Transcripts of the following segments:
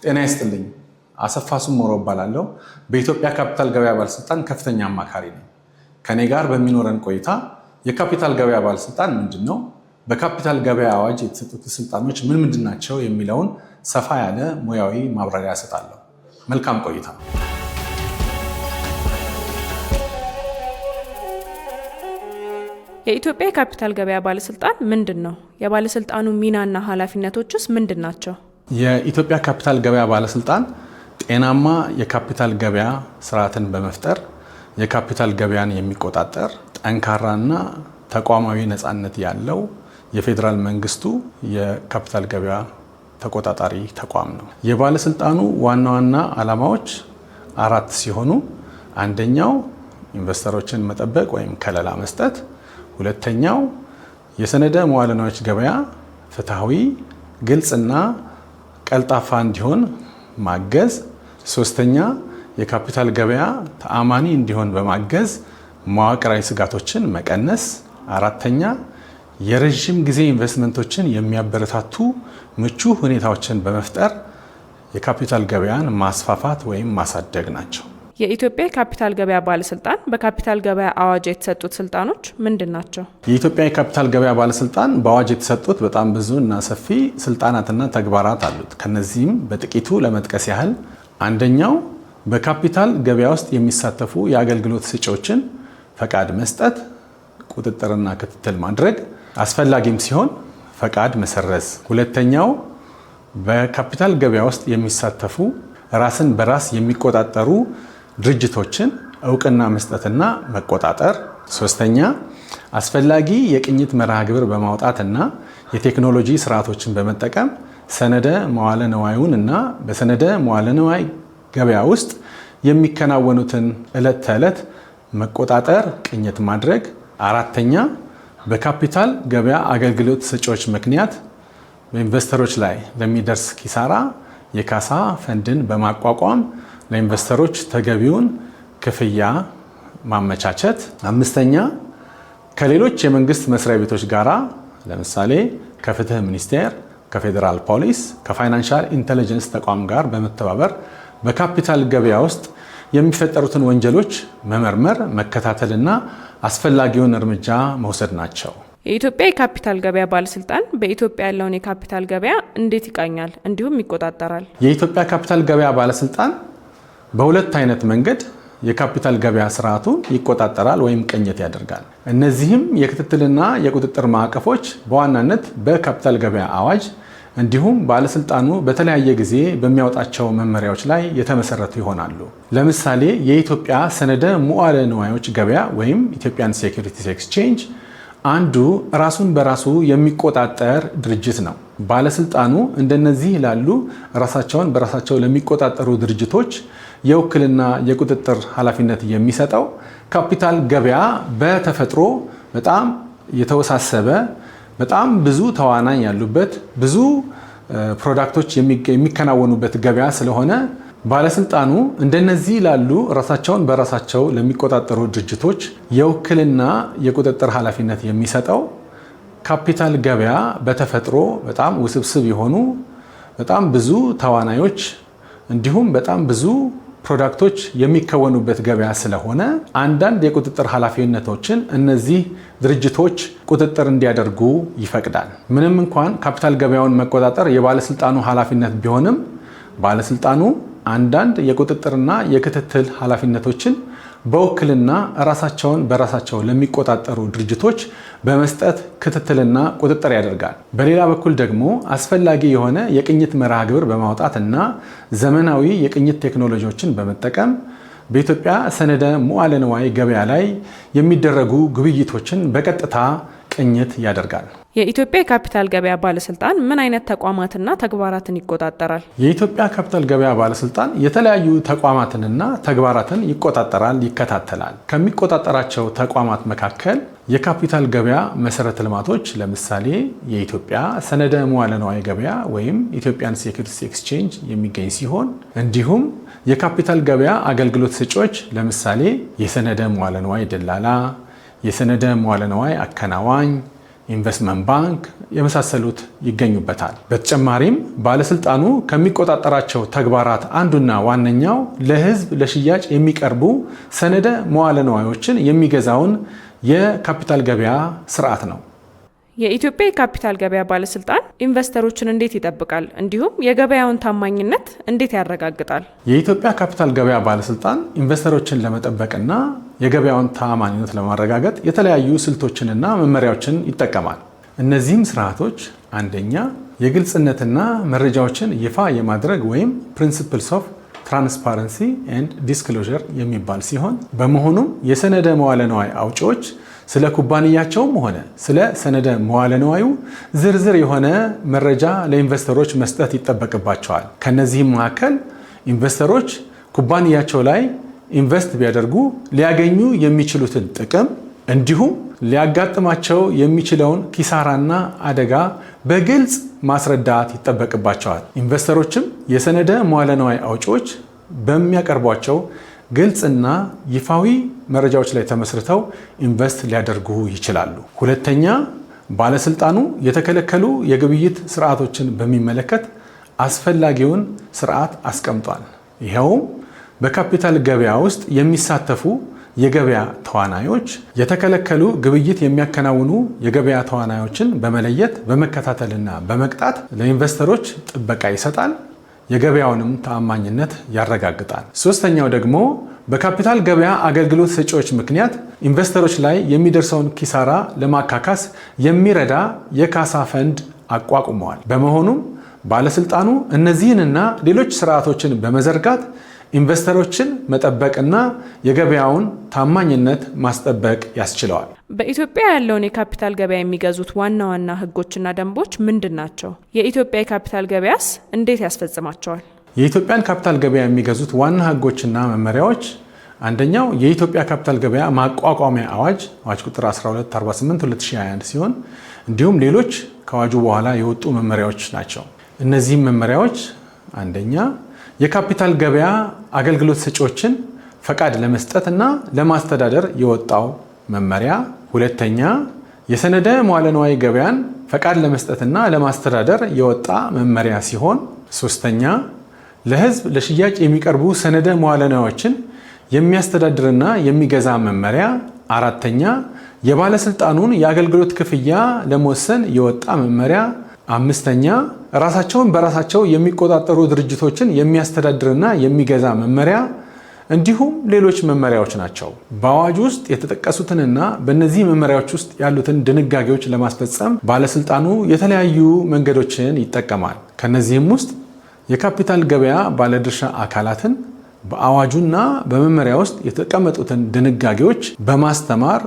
ጤና ይስጥልኝ። አሰፋ ሱመሮ እባላለሁ። በኢትዮጵያ ካፒታል ገበያ ባለስልጣን ከፍተኛ አማካሪ ነኝ። ከኔ ጋር በሚኖረን ቆይታ የካፒታል ገበያ ባለስልጣን ምንድነው፣ በካፒታል ገበያ አዋጅ የተሰጡት ስልጣኖች ምን ናቸው የሚለውን ሰፋ ያለ ሙያዊ ማብራሪያ እሰጣለሁ። መልካም ቆይታ። የኢትዮጵያ የካፒታል ገበያ ባለስልጣን ምንድነው? የባለስልጣኑ ሚናና ኃላፊነቶችስ ምንድናቸው? የኢትዮጵያ ካፒታል ገበያ ባለስልጣን ጤናማ የካፒታል ገበያ ስርዓትን በመፍጠር የካፒታል ገበያን የሚቆጣጠር ጠንካራና ተቋማዊ ነፃነት ያለው የፌዴራል መንግስቱ የካፒታል ገበያ ተቆጣጣሪ ተቋም ነው። የባለስልጣኑ ዋና ዋና ዓላማዎች 4 ሲሆኑ አንደኛው ኢንቨስተሮችን መጠበቅ ወይም ከለላ መስጠት፣ ሁለተኛው የሰነደ መዋዕለ ንዋዮች ገበያ ፍትሃዊ፣ ግልጽና ቀልጣፋ እንዲሆን ማገዝ፣ ሶስተኛ የካፒታል ገበያ ተአማኒ እንዲሆን በማገዝ መዋቅራዊ ስጋቶችን መቀነስ፣ አራተኛ የረጅም ጊዜ ኢንቨስትመንቶችን የሚያበረታቱ ምቹ ሁኔታዎችን በመፍጠር የካፒታል ገበያን ማስፋፋት ወይም ማሳደግ ናቸው። የኢትዮጵያ የካፒታል ገበያ ባለስልጣን በካፒታል ገበያ አዋጅ የተሰጡት ስልጣኖች ምንድን ናቸው? የኢትዮጵያ የካፒታል ገበያ ባለስልጣን በአዋጅ የተሰጡት በጣም ብዙ እና ሰፊ ስልጣናትና ተግባራት አሉት። ከነዚህም በጥቂቱ ለመጥቀስ ያህል አንደኛው በካፒታል ገበያ ውስጥ የሚሳተፉ የአገልግሎት ሰጪዎችን ፈቃድ መስጠት፣ ቁጥጥርና ክትትል ማድረግ፣ አስፈላጊም ሲሆን ፈቃድ መሰረዝ። ሁለተኛው በካፒታል ገበያ ውስጥ የሚሳተፉ ራስን በራስ የሚቆጣጠሩ ድርጅቶችን እውቅና መስጠትና መቆጣጠር። ሶስተኛ አስፈላጊ የቅኝት መርሃ ግብር በማውጣትና የቴክኖሎጂ ስርዓቶችን በመጠቀም ሰነደ መዋዕለ ንዋዩን እና በሰነደ መዋዕለ ንዋይ ገበያ ውስጥ የሚከናወኑትን ዕለት ተዕለት መቆጣጠር፣ ቅኝት ማድረግ። አራተኛ በካፒታል ገበያ አገልግሎት ሰጪዎች ምክንያት በኢንቨስተሮች ላይ ለሚደርስ ኪሳራ የካሳ ፈንድን በማቋቋም ለኢንቨስተሮች ተገቢውን ክፍያ ማመቻቸት። አምስተኛ ከሌሎች የመንግስት መስሪያ ቤቶች ጋራ ለምሳሌ ከፍትህ ሚኒስቴር፣ ከፌዴራል ፖሊስ፣ ከፋይናንሻል ኢንተለጀንስ ተቋም ጋር በመተባበር በካፒታል ገበያ ውስጥ የሚፈጠሩትን ወንጀሎች መመርመር፣ መከታተልና አስፈላጊውን እርምጃ መውሰድ ናቸው። የኢትዮጵያ የካፒታል ገበያ ባለስልጣን በኢትዮጵያ ያለውን የካፒታል ገበያ እንዴት ይቃኛል እንዲሁም ይቆጣጠራል? የኢትዮጵያ ካፒታል ገበያ ባለስልጣን በሁለት አይነት መንገድ የካፒታል ገበያ ስርዓቱ ይቆጣጠራል ወይም ቅኝት ያደርጋል። እነዚህም የክትትልና የቁጥጥር ማዕቀፎች በዋናነት በካፒታል ገበያ አዋጅ እንዲሁም ባለስልጣኑ በተለያየ ጊዜ በሚያወጣቸው መመሪያዎች ላይ የተመሰረቱ ይሆናሉ። ለምሳሌ የኢትዮጵያ ሰነደ መዋዕለ ንዋዮች ገበያ ወይም ኢትዮጵያን ሴኩሪቲስ ኤክስቼንጅ አንዱ ራሱን በራሱ የሚቆጣጠር ድርጅት ነው። ባለስልጣኑ እንደነዚህ ላሉ ራሳቸውን በራሳቸው ለሚቆጣጠሩ ድርጅቶች የውክልና የቁጥጥር ኃላፊነት የሚሰጠው ካፒታል ገበያ በተፈጥሮ በጣም የተወሳሰበ በጣም ብዙ ተዋናኝ ያሉበት ብዙ ፕሮዳክቶች የሚከናወኑበት ገበያ ስለሆነ ባለስልጣኑ እንደነዚህ ላሉ ራሳቸውን በራሳቸው ለሚቆጣጠሩ ድርጅቶች የውክልና የቁጥጥር ኃላፊነት የሚሰጠው ካፒታል ገበያ በተፈጥሮ በጣም ውስብስብ የሆኑ በጣም ብዙ ተዋናዮች እንዲሁም በጣም ብዙ ፕሮዳክቶች የሚከወኑበት ገበያ ስለሆነ አንዳንድ የቁጥጥር ኃላፊነቶችን እነዚህ ድርጅቶች ቁጥጥር እንዲያደርጉ ይፈቅዳል። ምንም እንኳን ካፒታል ገበያውን መቆጣጠር የባለስልጣኑ ኃላፊነት ቢሆንም ባለስልጣኑ አንዳንድ የቁጥጥርና የክትትል ኃላፊነቶችን በውክልና ራሳቸውን በራሳቸው ለሚቆጣጠሩ ድርጅቶች በመስጠት ክትትልና ቁጥጥር ያደርጋል። በሌላ በኩል ደግሞ አስፈላጊ የሆነ የቅኝት መርሃ ግብር በማውጣት እና ዘመናዊ የቅኝት ቴክኖሎጂዎችን በመጠቀም በኢትዮጵያ ሰነደ መዋዕለ ንዋይ ገበያ ላይ የሚደረጉ ግብይቶችን በቀጥታ ቅኝት ያደርጋል። የኢትዮጵያ የካፒታል ገበያ ባለስልጣን ምን አይነት ተቋማትና ተግባራትን ይቆጣጠራል? የኢትዮጵያ ካፒታል ገበያ ባለስልጣን የተለያዩ ተቋማትንና ተግባራትን ይቆጣጠራል፣ ይከታተላል። ከሚቆጣጠራቸው ተቋማት መካከል የካፒታል ገበያ መሰረተ ልማቶች ለምሳሌ የኢትዮጵያ ሰነደ መዋዕለ ንዋይ ገበያ ወይም ኢትዮጵያን ሴኩሪቲስ ኤክስቼንጅ የሚገኝ ሲሆን እንዲሁም የካፒታል ገበያ አገልግሎት ሰጪዎች ለምሳሌ የሰነደ መዋዕለ ንዋይ ደላላ፣ የሰነደ መዋዕለ ንዋይ አከናዋኝ፣ ኢንቨስትመንት ባንክ የመሳሰሉት ይገኙበታል። በተጨማሪም ባለስልጣኑ ከሚቆጣጠራቸው ተግባራት አንዱና ዋነኛው ለሕዝብ ለሽያጭ የሚቀርቡ ሰነደ መዋለ ንዋዮችን የሚገዛውን የካፒታል ገበያ ስርዓት ነው። የኢትዮጵያ የካፒታል ገበያ ባለስልጣን ኢንቨስተሮችን እንዴት ይጠብቃል? እንዲሁም የገበያውን ታማኝነት እንዴት ያረጋግጣል? የኢትዮጵያ ካፒታል ገበያ ባለስልጣን ኢንቨስተሮችን ለመጠበቅና የገበያውን ታማኝነት ለማረጋገጥ የተለያዩ ስልቶችንና መመሪያዎችን ይጠቀማል። እነዚህም ስርዓቶች አንደኛ የግልጽነትና መረጃዎችን ይፋ የማድረግ ወይም ፕሪንሲፕልስ ኦፍ ትራንስፓረንሲ ኤንድ ዲስክሎዥር የሚባል ሲሆን በመሆኑም የሰነደ መዋለ ንዋይ አውጪዎች ስለ ኩባንያቸውም ሆነ ስለ ሰነደ መዋለ ንዋዩ ዝርዝር የሆነ መረጃ ለኢንቨስተሮች መስጠት ይጠበቅባቸዋል። ከነዚህም መካከል ኢንቨስተሮች ኩባንያቸው ላይ ኢንቨስት ቢያደርጉ ሊያገኙ የሚችሉትን ጥቅም እንዲሁም ሊያጋጥማቸው የሚችለውን ኪሳራና አደጋ በግልጽ ማስረዳት ይጠበቅባቸዋል። ኢንቨስተሮችም የሰነደ መዋለ ንዋይ አውጪዎች በሚያቀርቧቸው ግልጽና ይፋዊ መረጃዎች ላይ ተመስርተው ኢንቨስት ሊያደርጉ ይችላሉ። ሁለተኛ ባለስልጣኑ የተከለከሉ የግብይት ስርዓቶችን በሚመለከት አስፈላጊውን ስርዓት አስቀምጧል። ይኸውም በካፒታል ገበያ ውስጥ የሚሳተፉ የገበያ ተዋናዮች የተከለከሉ ግብይት የሚያከናውኑ የገበያ ተዋናዮችን በመለየት በመከታተልና በመቅጣት ለኢንቨስተሮች ጥበቃ ይሰጣል። የገበያውንም ተአማኝነት ያረጋግጣል። ሶስተኛው ደግሞ በካፒታል ገበያ አገልግሎት ሰጪዎች ምክንያት ኢንቨስተሮች ላይ የሚደርሰውን ኪሳራ ለማካካስ የሚረዳ የካሳ ፈንድ አቋቁመዋል። በመሆኑም ባለስልጣኑ እነዚህንና ሌሎች ስርዓቶችን በመዘርጋት ኢንቨስተሮችን መጠበቅና የገበያውን ታማኝነት ማስጠበቅ ያስችለዋል። በኢትዮጵያ ያለውን የካፒታል ገበያ የሚገዙት ዋና ዋና ህጎችና ደንቦች ምንድን ናቸው? የኢትዮጵያ የካፒታል ገበያስ እንዴት ያስፈጽማቸዋል? የኢትዮጵያን ካፒታል ገበያ የሚገዙት ዋና ህጎችና መመሪያዎች አንደኛው የኢትዮጵያ ካፒታል ገበያ ማቋቋሚያ አዋጅ ቁጥር 1248/2021 ሲሆን እንዲሁም ሌሎች ከአዋጁ በኋላ የወጡ መመሪያዎች ናቸው። እነዚህም መመሪያዎች አንደኛ የካፒታል ገበያ አገልግሎት ሰጪዎችን ፈቃድ ለመስጠት እና ለማስተዳደር የወጣው መመሪያ፣ ሁለተኛ የሰነደ መዋለ ንዋይ ገበያን ፈቃድ ለመስጠትና ለማስተዳደር የወጣ መመሪያ ሲሆን፣ ሶስተኛ ለህዝብ ለሽያጭ የሚቀርቡ ሰነደ መዋለ ንዋዮችን የሚያስተዳድርና የሚገዛ መመሪያ፣ አራተኛ የባለስልጣኑን የአገልግሎት ክፍያ ለመወሰን የወጣ መመሪያ፣ አምስተኛ ራሳቸውን በራሳቸው የሚቆጣጠሩ ድርጅቶችን የሚያስተዳድርና የሚገዛ መመሪያ እንዲሁም ሌሎች መመሪያዎች ናቸው። በአዋጅ ውስጥ የተጠቀሱትንና በእነዚህ መመሪያዎች ውስጥ ያሉትን ድንጋጌዎች ለማስፈጸም ባለስልጣኑ የተለያዩ መንገዶችን ይጠቀማል። ከነዚህም ውስጥ የካፒታል ገበያ ባለድርሻ አካላትን በአዋጁና በመመሪያ ውስጥ የተቀመጡትን ድንጋጌዎች በማስተማር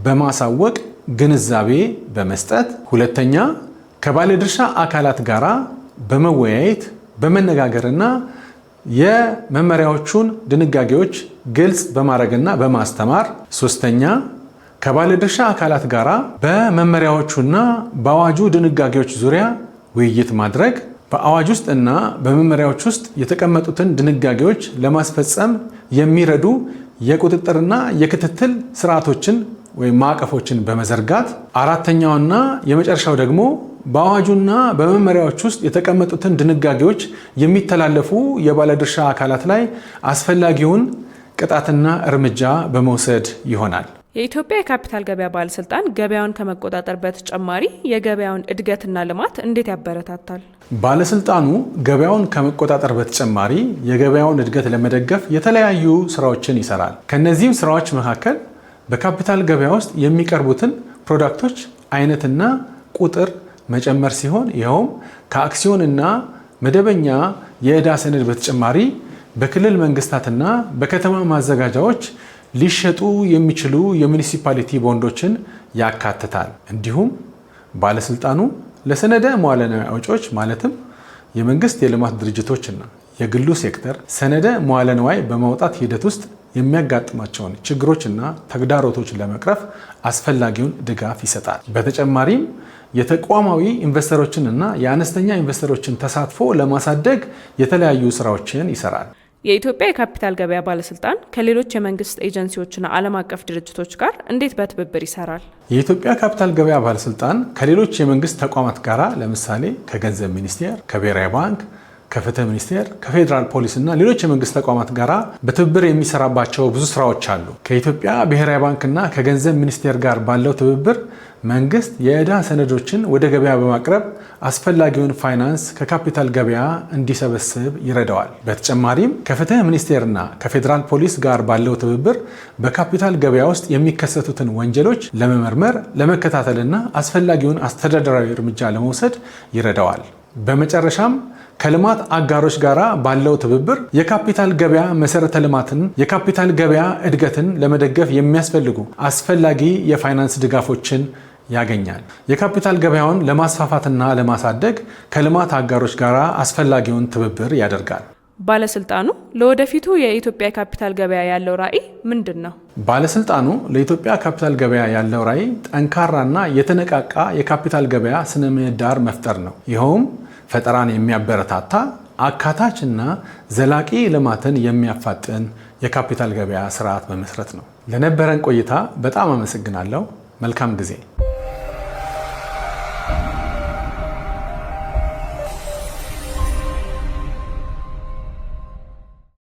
በማሳወቅ ግንዛቤ በመስጠት፣ ሁለተኛ ከባለድርሻ አካላት ጋራ በመወያየት በመነጋገርና የመመሪያዎቹን ድንጋጌዎች ግልጽ በማድረግና በማስተማር፣ ሶስተኛ ከባለድርሻ አካላት ጋራ በመመሪያዎቹና በአዋጁ ድንጋጌዎች ዙሪያ ውይይት ማድረግ፣ በአዋጅ ውስጥ እና በመመሪያዎች ውስጥ የተቀመጡትን ድንጋጌዎች ለማስፈጸም የሚረዱ የቁጥጥርና የክትትል ስርዓቶችን ወይም ማዕቀፎችን በመዘርጋት፣ አራተኛውና የመጨረሻው ደግሞ በአዋጁና በመመሪያዎች ውስጥ የተቀመጡትን ድንጋጌዎች የሚተላለፉ የባለድርሻ አካላት ላይ አስፈላጊውን ቅጣትና እርምጃ በመውሰድ ይሆናል። የኢትዮጵያ የካፒታል ገበያ ባለስልጣን ገበያውን ከመቆጣጠር በተጨማሪ የገበያውን እድገትና ልማት እንዴት ያበረታታል? ባለስልጣኑ ገበያውን ከመቆጣጠር በተጨማሪ የገበያውን እድገት ለመደገፍ የተለያዩ ስራዎችን ይሰራል። ከነዚህም ስራዎች መካከል በካፒታል ገበያ ውስጥ የሚቀርቡትን ፕሮዳክቶች አይነትና ቁጥር መጨመር ሲሆን ይኸውም ከአክሲዮንና መደበኛ የዕዳ ሰነድ በተጨማሪ በክልል መንግስታትና በከተማ ማዘጋጃዎች ሊሸጡ የሚችሉ የሚኒሲፓሊቲ ቦንዶችን ያካትታል። እንዲሁም ባለስልጣኑ ለሰነደ መዋለ ንዋይ አውጪዎች ማለትም የመንግስት የልማት ድርጅቶችና የግሉ ሴክተር ሰነደ መዋለ ንዋይ በማውጣት ሂደት ውስጥ የሚያጋጥማቸውን ችግሮችና ተግዳሮቶች ለመቅረፍ አስፈላጊውን ድጋፍ ይሰጣል። በተጨማሪም የተቋማዊ ኢንቨስተሮችንና የአነስተኛ ኢንቨስተሮችን ተሳትፎ ለማሳደግ የተለያዩ ስራዎችን ይሰራል። የኢትዮጵያ የካፒታል ገበያ ባለስልጣን ከሌሎች የመንግስት ኤጀንሲዎችና ዓለም አቀፍ ድርጅቶች ጋር እንዴት በትብብር ይሰራል? የኢትዮጵያ ካፒታል ገበያ ባለስልጣን ከሌሎች የመንግስት ተቋማት ጋር ለምሳሌ ከገንዘብ ሚኒስቴር፣ ከብሔራዊ ባንክ፣ ከፍትህ ሚኒስቴር፣ ከፌዴራል ፖሊስ እና ሌሎች የመንግስት ተቋማት ጋር በትብብር የሚሰራባቸው ብዙ ስራዎች አሉ። ከኢትዮጵያ ብሔራዊ ባንክና ከገንዘብ ሚኒስቴር ጋር ባለው ትብብር መንግስት የዕዳ ሰነዶችን ወደ ገበያ በማቅረብ አስፈላጊውን ፋይናንስ ከካፒታል ገበያ እንዲሰበስብ ይረዳዋል። በተጨማሪም ከፍትህ ሚኒስቴርና ከፌዴራል ፖሊስ ጋር ባለው ትብብር በካፒታል ገበያ ውስጥ የሚከሰቱትን ወንጀሎች ለመመርመር፣ ለመከታተልና አስፈላጊውን አስተዳደራዊ እርምጃ ለመውሰድ ይረዳዋል። በመጨረሻም ከልማት አጋሮች ጋር ባለው ትብብር የካፒታል ገበያ መሰረተ ልማትን፣ የካፒታል ገበያ እድገትን ለመደገፍ የሚያስፈልጉ አስፈላጊ የፋይናንስ ድጋፎችን ያገኛል። የካፒታል ገበያውን ለማስፋፋትና ለማሳደግ ከልማት አጋሮች ጋር አስፈላጊውን ትብብር ያደርጋል። ባለስልጣኑ ለወደፊቱ የኢትዮጵያ ካፒታል ገበያ ያለው ራዕይ ምንድን ነው? ባለስልጣኑ ለኢትዮጵያ ካፒታል ገበያ ያለው ራዕይ ጠንካራና የተነቃቃ የካፒታል ገበያ ስነ ምህዳር መፍጠር ነው። ይኸውም ፈጠራን የሚያበረታታ አካታች እና ዘላቂ ልማትን የሚያፋጥን የካፒታል ገበያ ስርዓት መመስረት ነው። ለነበረን ቆይታ በጣም አመሰግናለሁ። መልካም ጊዜ።